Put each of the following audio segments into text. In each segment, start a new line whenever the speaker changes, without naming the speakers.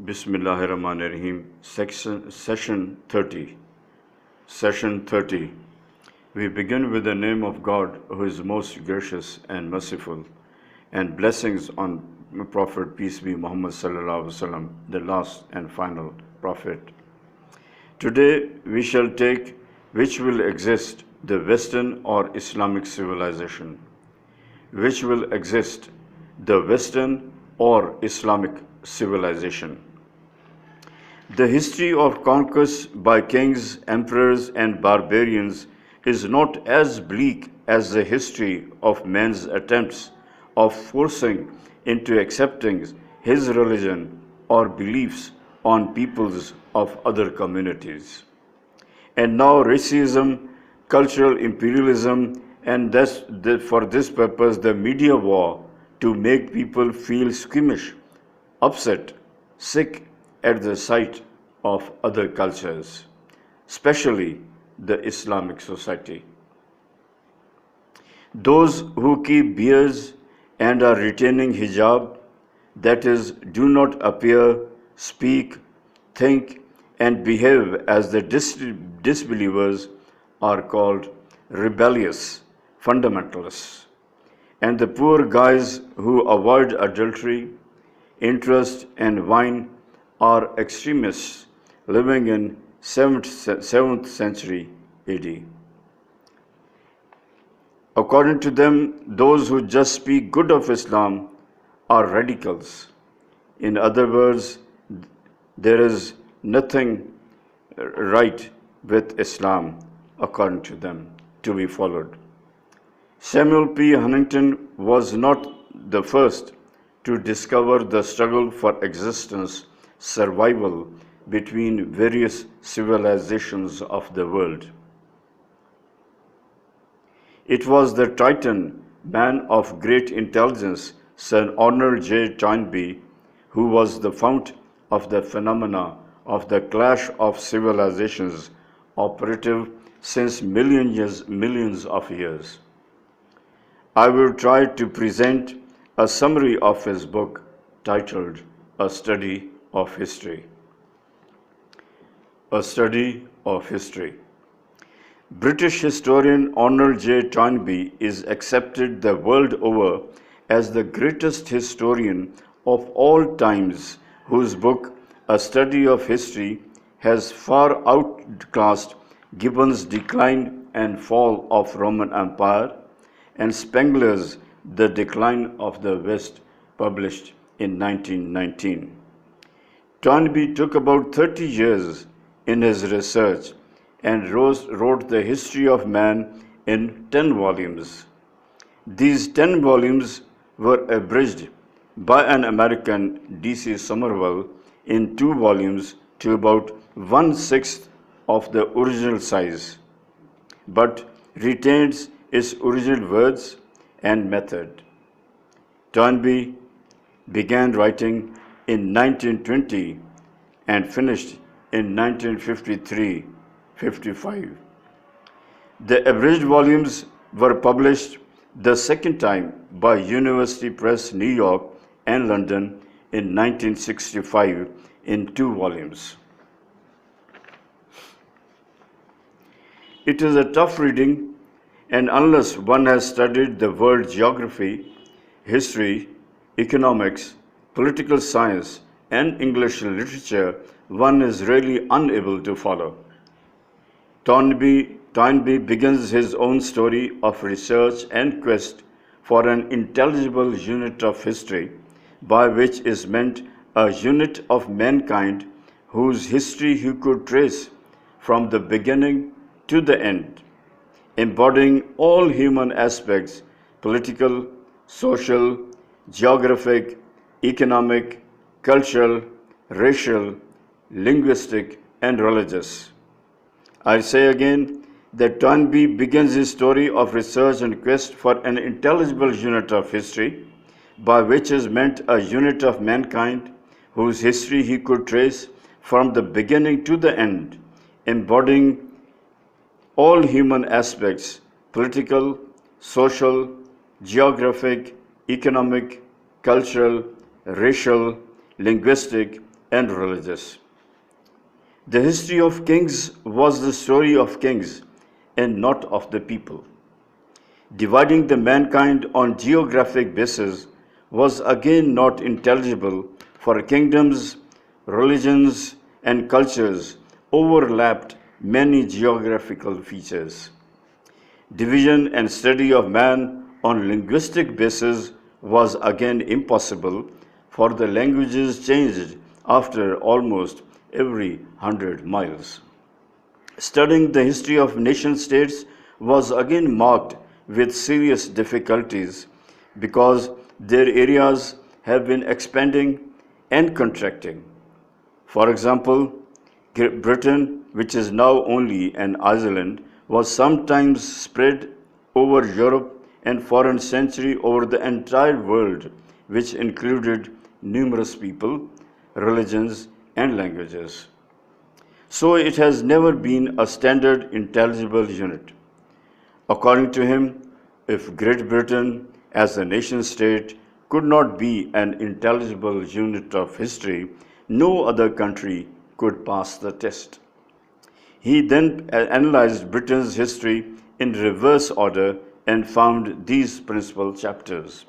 Bismillahirrahmanirrahim. Session 30. Session 30. We begin with the name of God, who is most gracious and merciful, and blessings on Prophet, peace be Muhammad sallallahu alaihi wasallam, the last and final prophet. Today we shall take which will exist, the Western or Islamic civilization. Which will exist, the Western or Islamic civilization. The history of conquest by kings, emperors, and barbarians is not as bleak as the history of man's attempts of forcing into accepting his religion or beliefs on peoples of other communities. And now racism, cultural imperialism, and for this purpose the media war to make people feel squeamish, upset, sick at the sight of other cultures, especially the Islamic society. Those who keep beards and are retaining hijab, that is, do not appear, speak, think, and behave as the disbelievers, are called rebellious fundamentalists. And the poor guys who avoid adultery, interest, and wine are extremists living in 7th century AD. According to them, those who just speak good of Islam are radicals. In other words, there is nothing right with Islam, according to them, to be followed. Samuel P. Huntington was not the first to discover the struggle for existence, survival between various civilizations of the world. It was the Titan, man of great intelligence, Sir Arnold J. Toynbee, who was the fount of the phenomena of the clash of civilizations operative since millions of years. I will try to present a summary of his book titled A Study of History. A Study of History. British historian Arnold J. Toynbee is accepted the world over as the greatest historian of all times, whose book, A Study of History, has far outclassed Gibbon's Decline and Fall of Roman Empire and Spengler's The Decline of the West, published in 1919. Toynbee took about 30 years in his research and wrote the history of man in 10 volumes. These 10 volumes were abridged by an American, D.C. Somerville, in 2 volumes to about 1/6 of the original size, but retains its original words and method. Toynbee began writing in 1920 and finished in 1953-55. The abridged volumes were published the second time by University Press, New York and London in 1965 in 2 volumes. It is a tough reading, and unless one has studied the world geography, history, economics, political science, and English literature, one is really unable to follow. Toynbee begins his own story of research and quest for an intelligible unit of history, by which is meant a unit of mankind whose history he could trace from the beginning to the end, embodying all human aspects, political, social, geographic, economic, cultural, racial, linguistic, and religious. I say again that Toynbee begins his story of research and quest for an intelligible unit of history, by which is meant a unit of mankind whose history he could trace from the beginning to the end, embodying all human aspects, political, social, geographic, economic, cultural, racial, linguistic, and religious. The history of kings was the story of kings and not of the people. Dividing the mankind on geographic basis was again not intelligible, for kingdoms, religions, and cultures overlapped many geographical features. Division and study of man on linguistic basis was again impossible, for the languages changed after almost every 100 miles. Studying the history of nation states was again marked with serious difficulties because their areas have been expanding and contracting. For example, Britain, which is now only an island, was sometimes spread over Europe and for a century over the entire world, which included numerous people, religions, and languages. So it has never been a standard intelligible unit. According to him, if Great Britain as a nation state could not be an intelligible unit of history, no other country could pass the test. He then analyzed Britain's history in reverse order and found these principal chapters.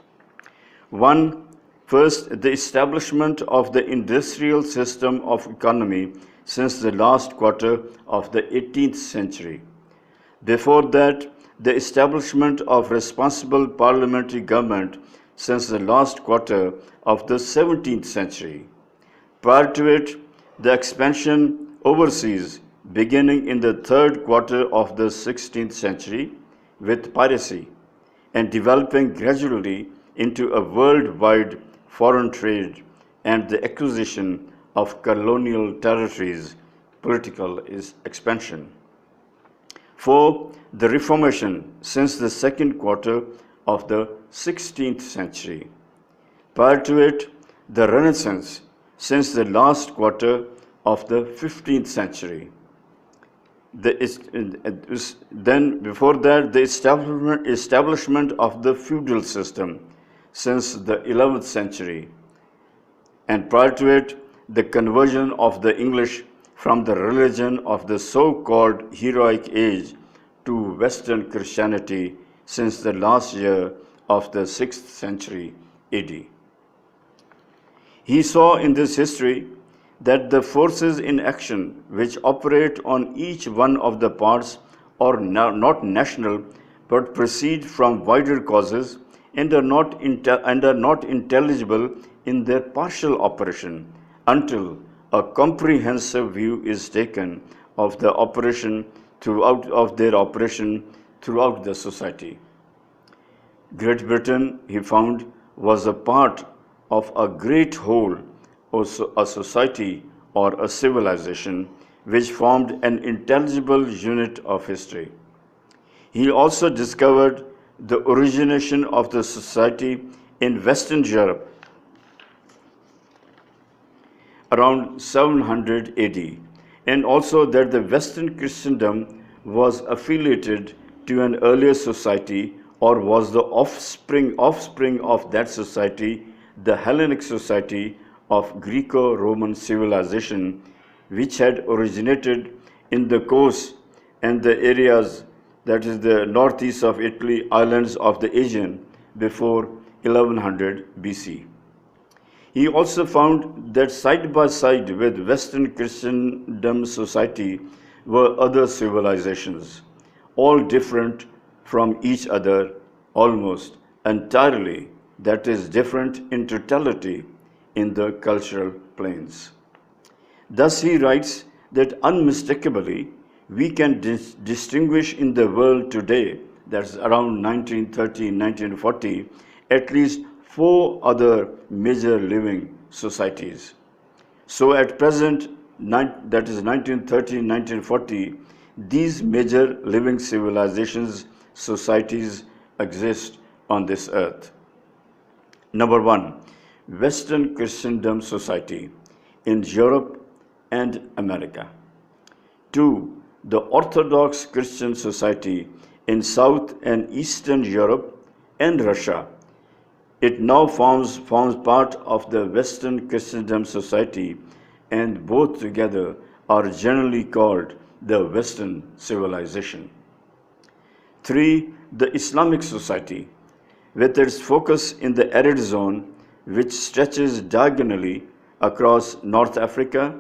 1. First, the establishment of the industrial system of economy since the last quarter of the 18th century. Before that, the establishment of responsible parliamentary government since the last quarter of the 17th century. Prior to it, the expansion overseas beginning in the third quarter of the 16th century with piracy and developing gradually into a worldwide foreign trade and the acquisition of colonial territories, political expansion. 4. The Reformation since the second quarter of the 16th century. Prior to it, the Renaissance since the last quarter of the 15th century. Then before that, the establishment of the feudal system since the 11th century. And prior to it, the conversion of the English from the religion of the so-called heroic age to Western Christianity since the last year of the 6th century AD. He saw in this history that the forces in action which operate on each one of the parts are not national but proceed from wider causes and are not intelligible in their partial operation until a comprehensive view is taken of the operation throughout the society. Great Britain, he found, was a part of a great whole, also a society or a civilization which formed an intelligible unit of history. He also discovered the origination of the society in Western Europe around 700 AD, and also that the Western Christendom was affiliated to an earlier society or was the offspring of that society, the Hellenic society of Greco-Roman civilization, which had originated in the coast and the areas, that is the northeast of Italy, islands of the Aegean, before 1100 BC. He also found that side by side with Western Christendom society were other civilizations, all different from each other almost entirely, that is, different in totality in the cultural planes. Thus he writes that unmistakably we can distinguish in the world today, that's around 1930-1940, at least 4 other major living societies. So at present, that is 1930-1940, these major living civilizations, societies exist on this earth. Number 1, Western Christendom society in Europe and America. 2, the Orthodox Christian society in South and Eastern Europe and Russia, It now forms part of the Western Christendom society, and both together are generally called the Western civilization. 3. The Islamic society, with its focus in the arid zone, which stretches diagonally across North Africa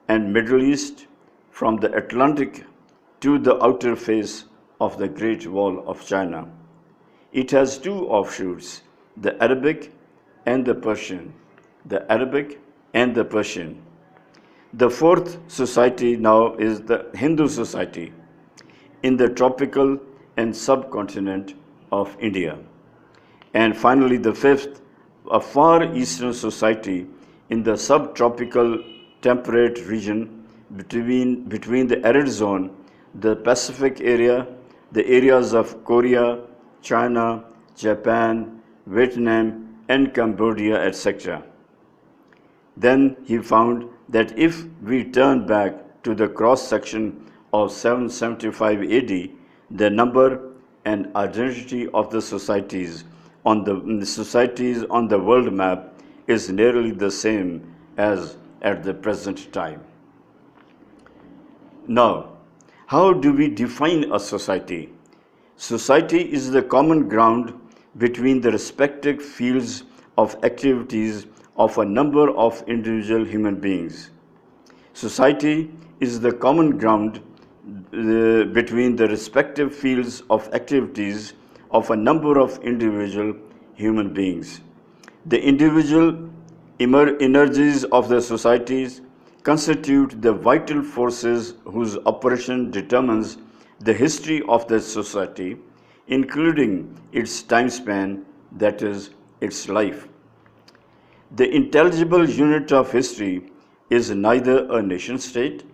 and Middle East from the Atlantic to the outer face of the Great Wall of China. It has two offshoots, the Arabic and the Persian. The Arabic and the Persian. The fourth society now is the Hindu society in the tropical and subcontinent of India. And finally, the fifth, a Far Eastern society in the subtropical temperate region between the arid zone, the Pacific area, the areas of Korea, China, Japan, Vietnam, and Cambodia, etc. Then he found that if we turn back to the cross-section of 775 AD, the number and identity of the societies on the world map is nearly the same as at the present time. Now, how do we define a society? Society is the common ground between the respective fields of activities of a number of individual human beings. Society is the common ground between the respective fields of activities of a number of individual human beings. The individual energies of the societies constitute the vital forces whose operation determines the history of the society, including its time span, that is, its life. The intelligible unit of history is neither a nation state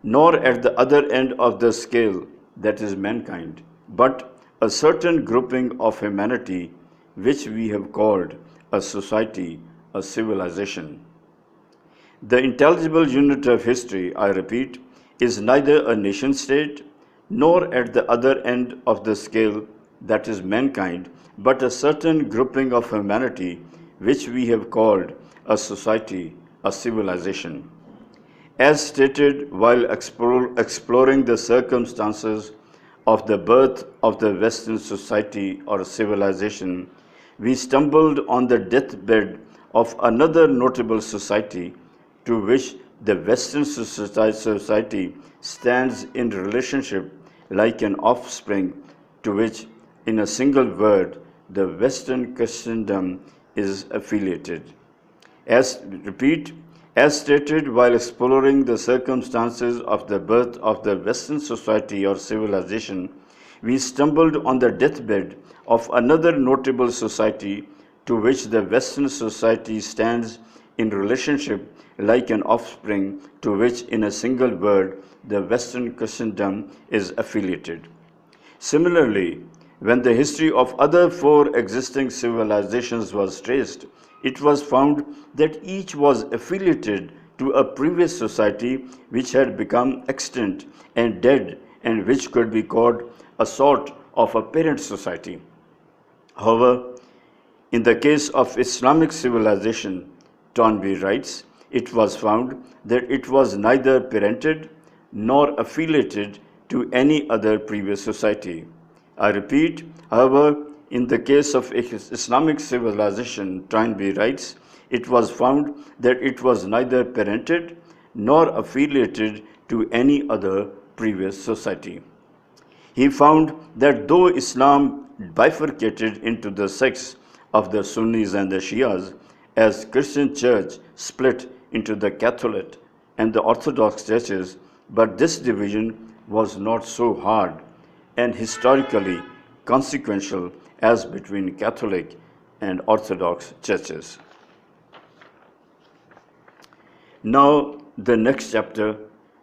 nor at the other end of the scale, that is mankind, but a certain grouping of humanity which we have called a society, a civilization. The intelligible unit of history, I repeat, is neither a nation state nor at the other end of the scale, that is mankind, but a certain grouping of humanity which we have called a society, a civilization. As stated while exploring the circumstances of the birth of the Western society or civilization, we stumbled on the deathbed of another notable society to which the Western society stands in relationship like an offspring to which, in a single word, the Western Christendom is affiliated. As stated while exploring the circumstances of the birth of the Western society or civilization, we stumbled on the deathbed of another notable society to which the Western society stands in relationship like an offspring to which, in a single word, the Western Christendom is affiliated. Similarly, when the history of other four existing civilizations was traced, it was found that each was affiliated to a previous society which had become extinct and dead and which could be called a sort of a parent society. However, in the case of Islamic civilization, Toynbee writes, it was found that it was neither parented nor affiliated to any other previous society. I repeat, however, in the case of Islamic civilization, Toynbee writes, it was found that it was neither parented nor affiliated to any other previous society. He found that though Islam bifurcated into the sects of the Sunnis and the Shias, as Christian church split into the Catholic and the Orthodox churches, but this division was not so hard and historically consequential as between Catholic and Orthodox churches. Now, the next chapter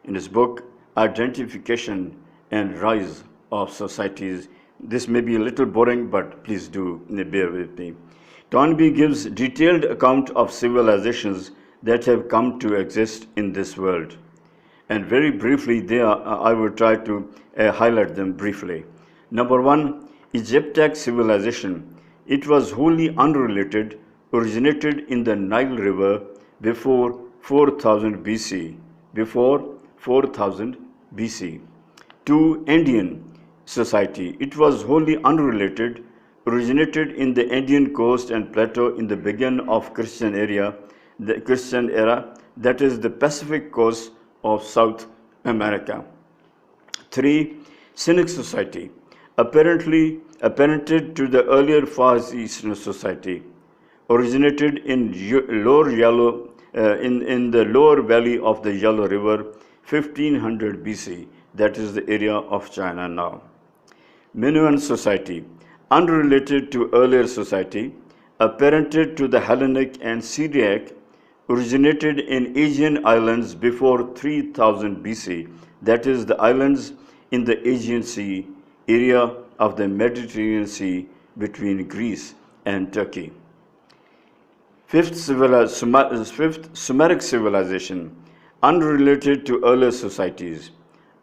in his book, Identification and Rise of Societies. This may be a little boring, but please do bear with me. Toynbee gives detailed account of civilizations that have come to exist in this world. And very briefly, I will try to highlight them briefly. Number one, Egyptian civilization It was wholly unrelated, originated in the Nile River before 4000 BC. Before 4000 BC. 2. Andean society. It was wholly unrelated, originated in the Andean coast and plateau in the beginning of Christian era, that is the Pacific coast of South America. 3. Cynic society, apparented to the earlier Far Eastern society, originated in in the lower valley of the Yellow River, 1500 BC, that is the area of China now. Minoan society, unrelated to earlier society, apparented to the Hellenic and Syriac, originated in Asian islands before 3000 BC, that is the islands in the Aegean Sea, area of the Mediterranean Sea between Greece and Turkey. Fifth, Sumeric civilization, unrelated to earlier societies,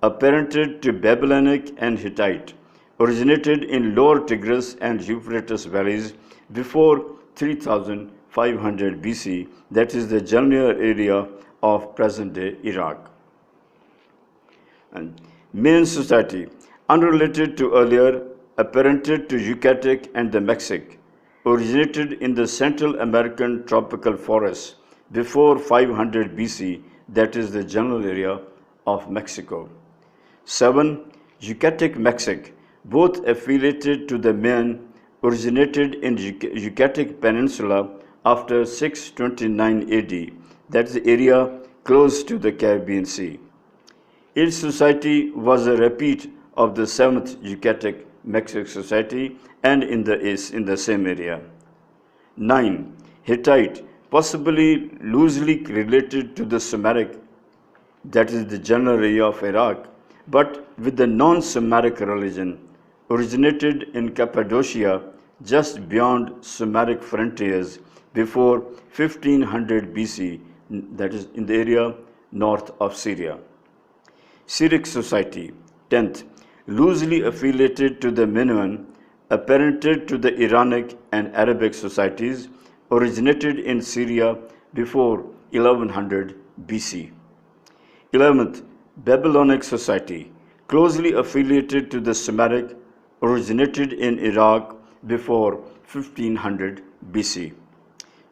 apparented to Babylonic and Hittite, originated in Lower Tigris and Euphrates valleys before 3500 BC, that is the general area of present-day Iraq. And Mayan society, unrelated to earlier, apparented to Yucatec and the Mexic, originated in the Central American tropical forests before 500 BC, that is the general area of Mexico. 7. Yucatec Mexic, both affiliated to the Mayan, originated in Yucatec Peninsula after 629 AD, that is the area close to the Caribbean Sea. Its society was a repeat of the 7th Yucatec Mexic society and in the same area. 9. Hittite, possibly loosely related to the Sumeric, that is the general area of Iraq, but with the non-Sumeric religion, originated in Cappadocia just beyond Sumeric frontiers before 1500 BC, that is in the area north of Syria. Syriac society, 10th, loosely affiliated to the Minoan, apparented to the Iranic and Arabic societies, originated in Syria before 1100 BC. 11th, Babylonic society, closely affiliated to the Sumeric, originated in Iraq before 1500 BC.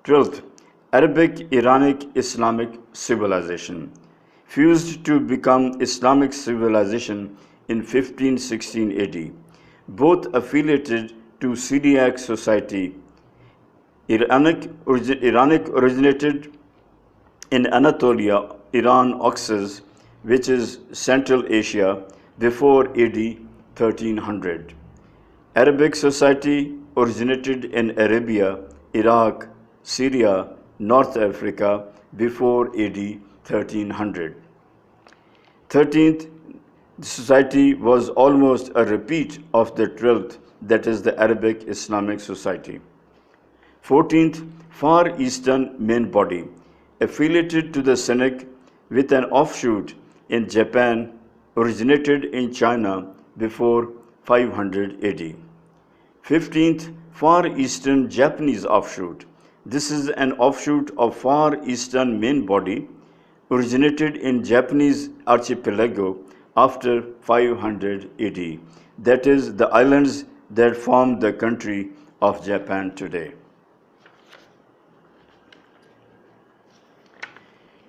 12th, Arabic Iranic Islamic civilization, fused to become Islamic civilization in 1516 AD, both affiliated to Syriac society. Iranic originated in Anatolia, Iran, Oxus, which is Central Asia, before AD 1300. Arabic society originated in Arabia, Iraq, Syria, North Africa, before AD 1300. 13th, the society was almost a repeat of the 12th, that is the Arabic Islamic society. 14th, Far Eastern main body, affiliated to the Cynic with an offshoot in Japan, originated in China before 500 AD. 15th, Far Eastern Japanese offshoot. This is an offshoot of Far Eastern main body, originated in Japanese archipelago after 500 AD. That is the islands that form the country of Japan today.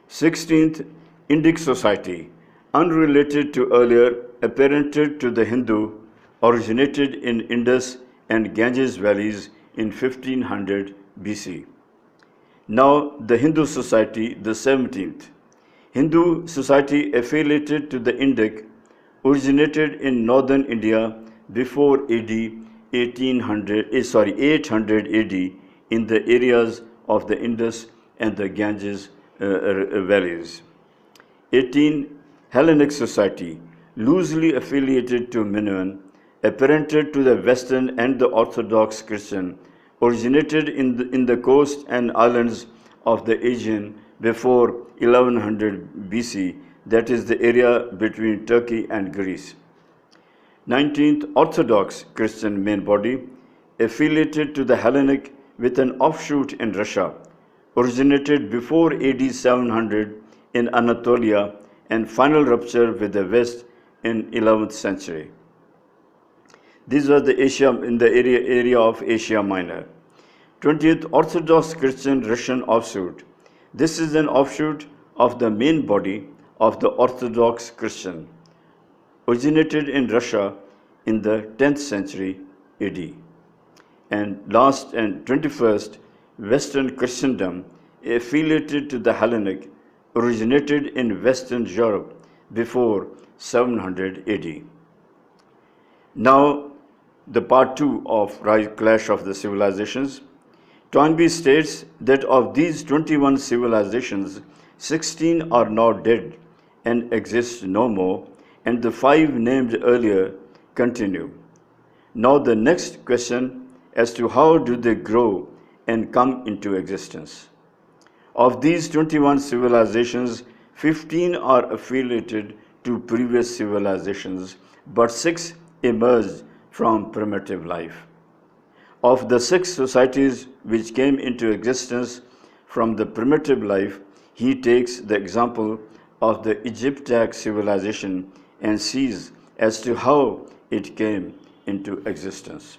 16th, Indic society, unrelated to earlier, apparented to the Hindu, originated in Indus and Ganges valleys in 1500 BC. Now the Hindu society, the 17th. Hindu society affiliated to the Indic, originated in northern India before AD 800 AD in the areas of the Indus and the Ganges valleys. 18. Hellenic society, loosely affiliated to Minoan, apparented to the Western and the Orthodox Christian, originated in the coast and islands of the Aegean before 1100 BC, that is the area between Turkey and Greece. 19th, Orthodox Christian main body, affiliated to the Hellenic with an offshoot in Russia, originated before AD 700 in Anatolia and final rupture with the West in 11th century. These were the area of Asia Minor. 20th Orthodox Christian Russian offshoot. This is an offshoot of the main body of the Orthodox Christian, originated in Russia in the 10th century AD. And last and 21st, Western Christendom, affiliated to the Hellenic, originated in Western Europe before 700 AD. Now, the part 2 of Clash of the Civilizations. Toynbee states that of these 21 civilizations, 16 are now dead and exist no more, and the 5 named earlier continue. Now the next question as to how do they grow and come into existence. Of these 21 civilizations, 15 are affiliated to previous civilizations, but 6 emerged from primitive life. Of the 6 societies which came into existence from the primitive life, he takes the example of the Egyptian civilization and sees as to how it came into existence.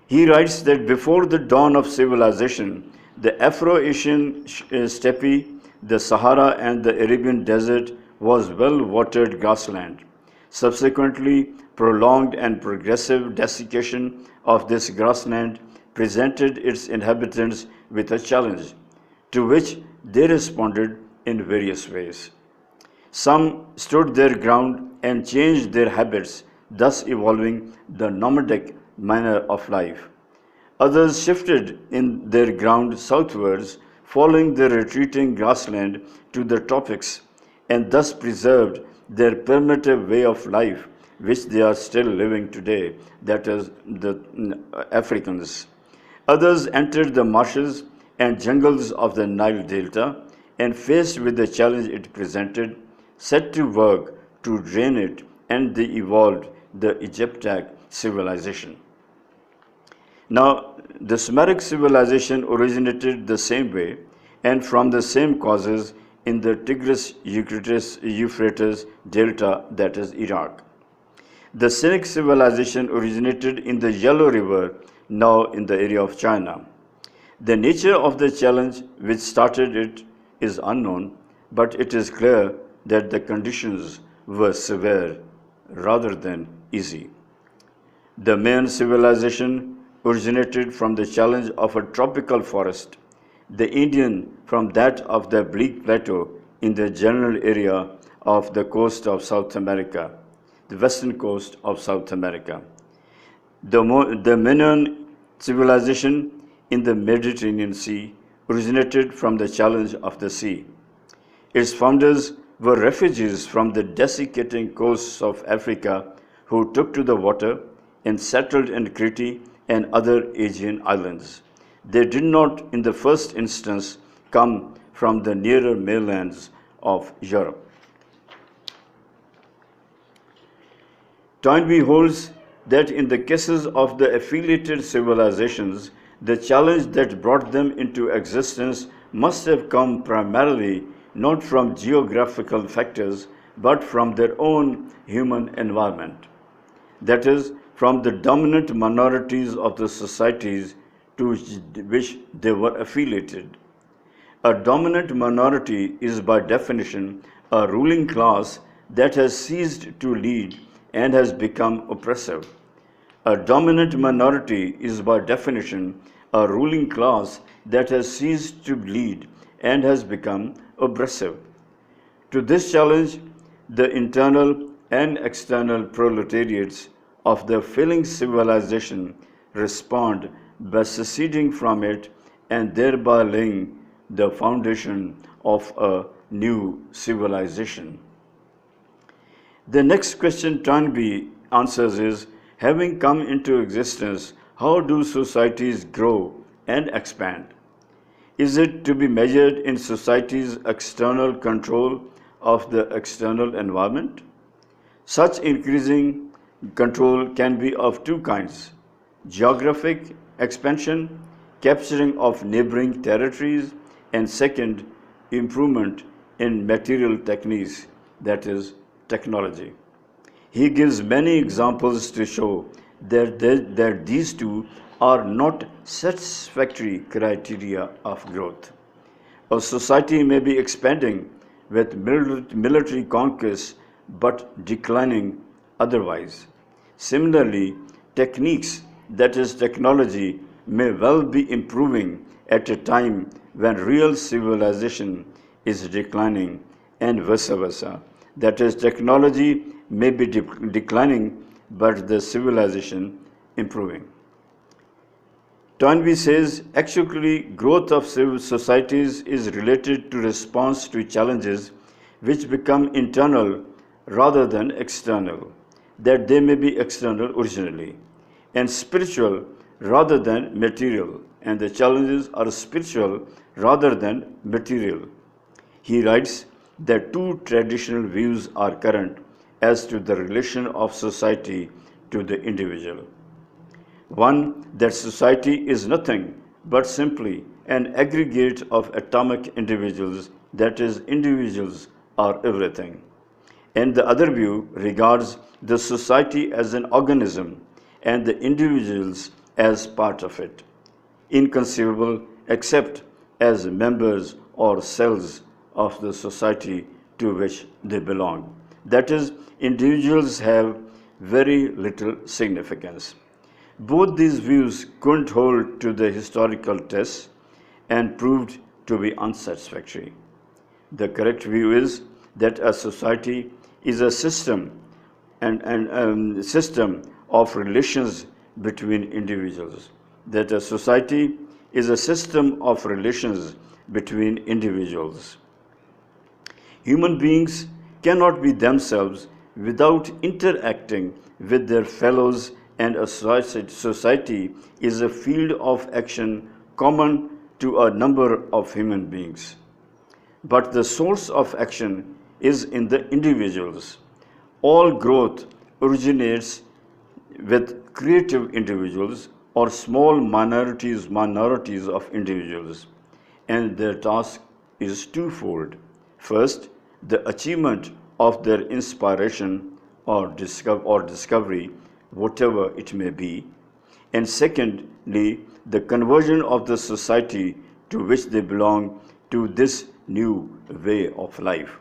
He writes that before the dawn of civilization, the Afro-Asian steppe, the Sahara and the Arabian desert was well-watered grassland. Subsequently, prolonged and progressive desiccation of this grassland presented its inhabitants with a challenge, to which they responded in various ways. Some stood their ground and changed their habits, thus evolving the nomadic manner of life. Others shifted in their ground southwards, following the retreating grassland to the tropics, and thus preserved their primitive way of life, which they are still living today, that is, the Africans. Others entered the marshes and jungles of the Nile Delta, and faced with the challenge it presented, set to work to drain it, and they evolved the Egyptian civilization. Now, the Sumeric civilization originated the same way and from the same causes in the Tigris-Euphrates delta, that is Iraq. The Cynic civilization originated in the Yellow River, now in the area of China. The nature of the challenge which started it is unknown, but it is clear that the conditions were severe rather than easy. The Mayan civilization originated from the challenge of a tropical forest, the Indian from that of the bleak plateau in the general area of the coast of South America, the western coast of South America. The Minoan civilization in the Mediterranean Sea originated from the challenge of the sea. Its founders were refugees from the desiccating coasts of Africa who took to the water and settled in Crete and other Aegean islands. They did not, in the first instance, come from the nearer mainlands of Europe. Toynbee holds that in the cases of the affiliated civilizations, the challenge that brought them into existence must have come primarily not from geographical factors, but from their own human environment. That is, from the dominant minorities of the societies to which they were affiliated. A dominant minority is by definition a ruling class that has ceased to lead and has become oppressive. A dominant minority is by definition a ruling class that has ceased to lead and has become oppressive. To this challenge, the internal and external proletariats of the failing civilization respond by seceding from it and thereby laying the foundation of a new civilization. The next question Toynbee answers is, having come into existence, how do societies grow and expand? Is it to be measured in society's external control of the external environment? Such increasing control can be of two kinds. geographic expansion, capturing of neighboring territories, and second, improvement in material techniques, that is, technology. He gives many examples to show that these two are not satisfactory criteria of growth. A society may be expanding with military conquests but declining otherwise. Similarly, techniques, that is, technology, may well be improving at a time when real civilization is declining, and vice versa. That is, technology may be declining, but the civilization improving. Toynbee says, actually, growth of civil societies is related to response to challenges which become internal rather than external, that they may be external originally, and spiritual rather than material, and the challenges are spiritual rather than material. He writes that two traditional views are current as to the relation of society to the individual. One, that society is nothing but simply an aggregate of atomic individuals, that is, individuals are everything. And the other view regards the society as an organism and the individuals as part of it, inconceivable except as members or cells of the society to which they belong. That is, individuals have very little significance. Both these views couldn't hold to the historical test and proved to be unsatisfactory. The correct view is that a society is a system and system of relations between individuals. That a society is a system of relations between individuals. Human beings cannot be themselves without interacting with their fellows, and a society is a field of action common to a number of human beings. But the source of action is in the individuals. All growth originates with creative individuals or small minorities of individuals, and their task is twofold. First, the achievement of their inspiration or discovery, whatever it may be, and secondly, the conversion of the society to which they belong to this new way of life.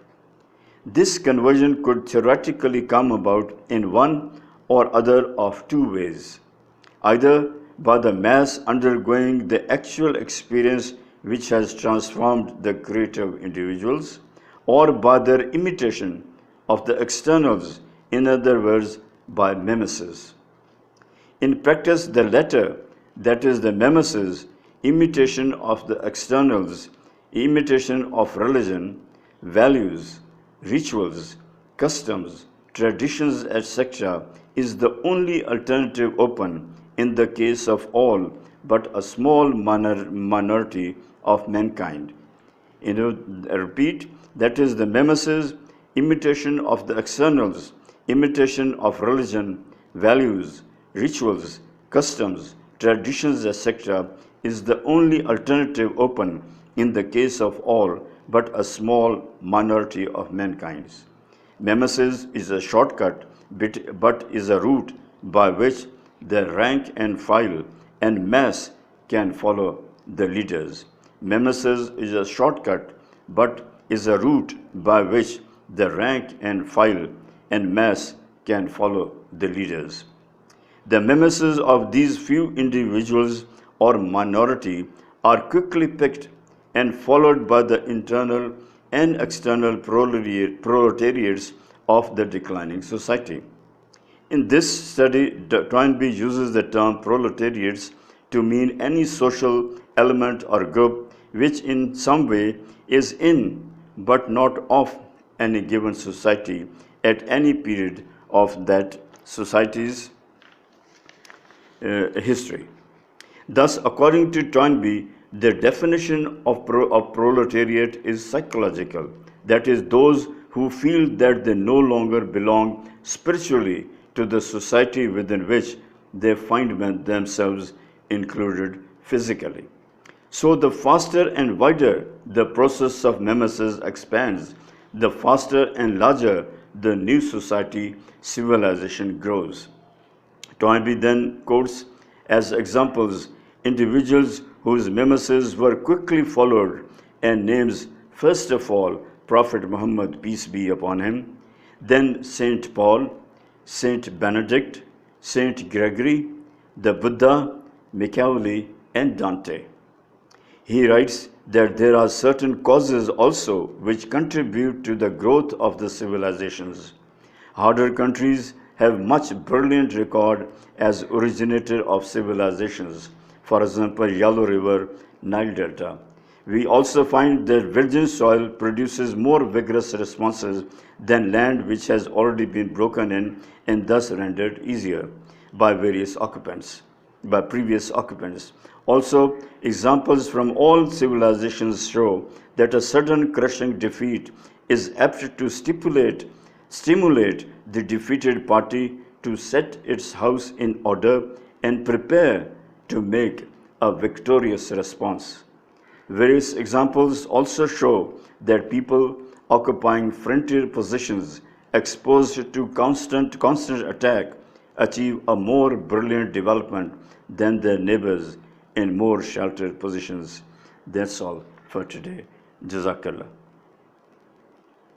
This conversion could theoretically come about in one or other of two ways, either by the mass undergoing the actual experience which has transformed the creative individuals, or by their imitation of the externals, in other words, by mimesis. In practice, the latter, that is the mimesis, imitation of the externals, imitation of religion, values, rituals, customs, traditions, etc., is the only alternative open in the case of all but a small minority of mankind. I repeat, that is the mimesis, imitation of the externals, imitation of religion, values, rituals, customs, traditions, etc., is the only alternative open in the case of all but a small minority of mankind. Mimesis is a shortcut, but is a route by which the rank and file and mass can follow the leaders. Mimesis is a shortcut, but is a route by which the rank and file and mass can follow the leaders. The mimesis of these few individuals or minority are quickly picked and followed by the internal and external proletariats of the declining society. In this study, Toynbee uses the term proletariats to mean any social element or group which in some way is in but not of any given society at any period of that society's history. Thus, according to Toynbee, the definition of proletariat is psychological, that is, those who feel that they no longer belong spiritually to the society within which they find themselves included physically. So the faster and wider the process of mimesis expands, the faster and larger the new society civilization grows. Toynbee then quotes as examples individuals whose mimesis were quickly followed and names first of all Prophet Muhammad, peace be upon him, then Saint Paul, Saint Benedict, Saint Gregory, the Buddha, Machiavelli, and Dante. He writes that there are certain causes also which contribute to the growth of the civilizations. Harder countries have much brilliant record as originator of civilizations. For example, Yellow River, Nile Delta. We also find that virgin soil produces more vigorous responses than land which has already been broken in and thus rendered easier by previous occupants. Also, examples from all civilizations show that a sudden crushing defeat is apt to stimulate the defeated party to set its house in order and prepare to make a victorious response. Various examples also show that people occupying frontier positions exposed to constant attack achieve a more brilliant development than their neighbors in more sheltered positions. That's all for today. Jazakallah.